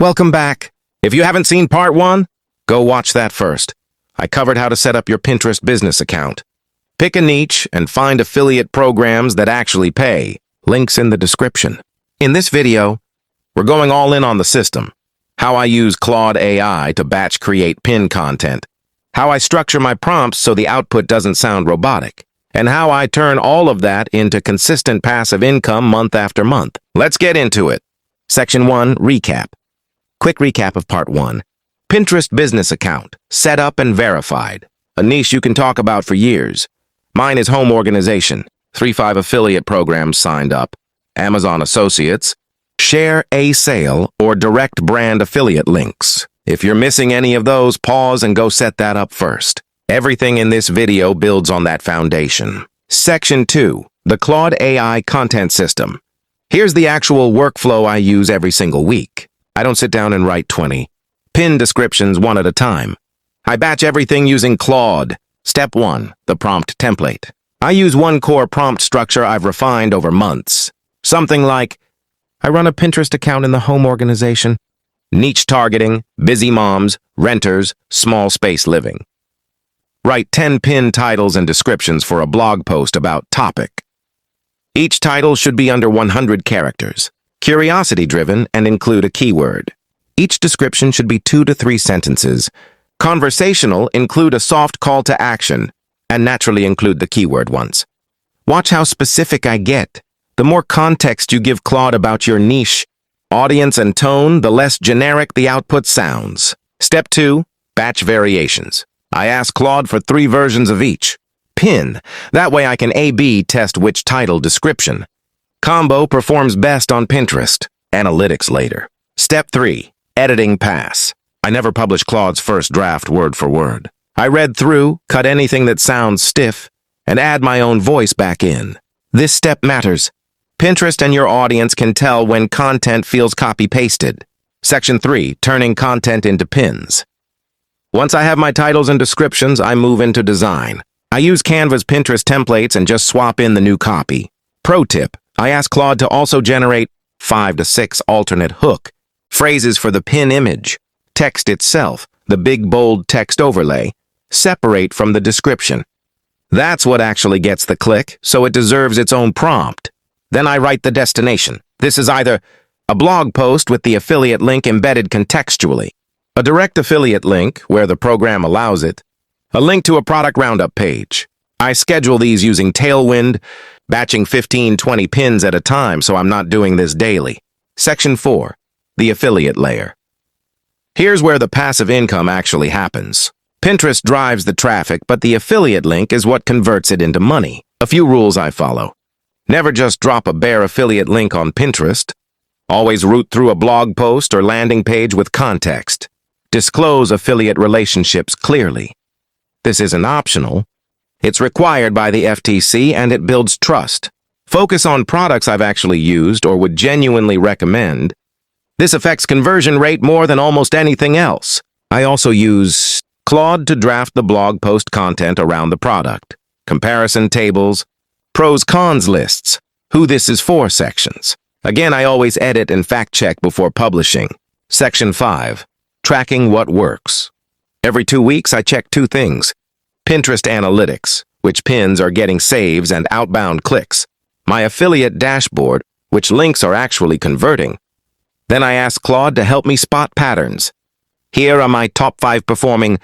Welcome back. If you haven't seen part 1, go watch that first. I covered how to set up your Pinterest business account. Pick a niche and find affiliate programs that actually pay. Links in the description. In this video, we're going all in on the system. How I use Claude AI to batch create pin content. How I structure my prompts so the output doesn't sound robotic. And how I turn all of that into consistent passive income month after month. Let's get into it. Section 1, Recap. Quick recap of Part 1. Pinterest business account, set up and verified. A niche you can talk about for years. Mine is home organization. 3-5 affiliate programs signed up. Amazon Associates. Share a sale or direct brand affiliate links. If you're missing any of those, pause and go set that up first. Everything in this video builds on that foundation. Section 2. The Claude AI content system. Here's the actual workflow I use every single week. I don't sit down and write 20 pin descriptions one at a time. I batch everything using Claude. Step 1, the prompt template. I use one core prompt structure I've refined over months. Something like, I run a Pinterest account in the home organization. Niche targeting, busy moms, renters, small space living. Write 10 pin titles and descriptions for a blog post about topic. Each title should be under 100 characters. Curiosity-driven and include a keyword. Each description should be 2 to 3 sentences. Conversational, include a soft call to action, and naturally include the keyword ones. Watch how specific I get. The more context you give Claude about your niche, audience, and tone, the less generic the output sounds. Step 2, batch variations. I ask Claude for 3 versions of each. Pin. That way I can A/B test which title description. Combo performs best on Pinterest. Analytics later. Step 3. Editing pass. I never publish Claude's first draft word for word. I read through, cut anything that sounds stiff, and add my own voice back in. This step matters. Pinterest and your audience can tell when content feels copy-pasted. Section 3. Turning content into pins. Once I have my titles and descriptions, I move into design. I use Canva's Pinterest templates and just swap in the new copy. Pro tip. I ask Claude to also generate 5 to 6 alternate hook phrases for the pin image. Text itself, the big bold text overlay, separate from the description. That's what actually gets the click, so it deserves its own prompt. Then I write the destination. This is either a blog post with the affiliate link embedded contextually, a direct affiliate link where the program allows it, a link to a product roundup page. I schedule these using Tailwind, batching 15-20 pins at a time, so I'm not doing this daily. Section 4. The affiliate layer. Here's where the passive income actually happens. Pinterest drives the traffic, but the affiliate link is what converts it into money. A few rules I follow. Never just drop a bare affiliate link on Pinterest. Always route through a blog post or landing page with context. Disclose affiliate relationships clearly. This isn't optional. It's required by the FTC and it builds trust. Focus on products I've actually used or would genuinely recommend. This affects conversion rate more than almost anything else. I also use Claude to draft the blog post content around the product. Comparison tables, pros-cons lists, who this is for sections. Again, I always edit and fact-check before publishing. Section 5. Tracking what works. Every 2 weeks, I check 2 things. Pinterest analytics, which pins are getting saves and outbound clicks. My affiliate dashboard, which links are actually converting. Then I ask Claude to help me spot patterns. Here are my top 5 performing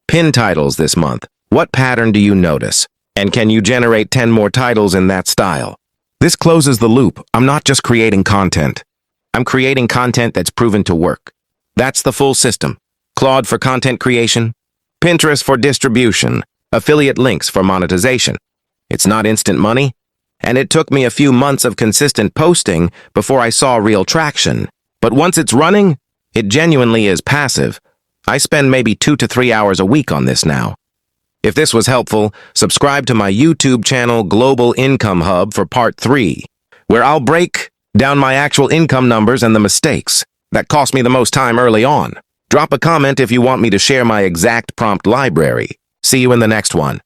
pin titles this month. What pattern do you notice? And can you generate 10 more titles in that style? This closes the loop. I'm not just creating content. I'm creating content that's proven to work. That's the full system. Claude for content creation, Pinterest for distribution, affiliate links for monetization. It's not instant money, and it took me a few months of consistent posting before I saw real traction. But once it's running, it genuinely is passive. I spend maybe 2 to 3 hours a week on this now. If this was helpful, subscribe to my YouTube channel Global Income Hub for Part 3, where I'll break down my actual income numbers and the mistakes that cost me the most time early on. Drop a comment if you want me to share my exact prompt library. See you in the next one.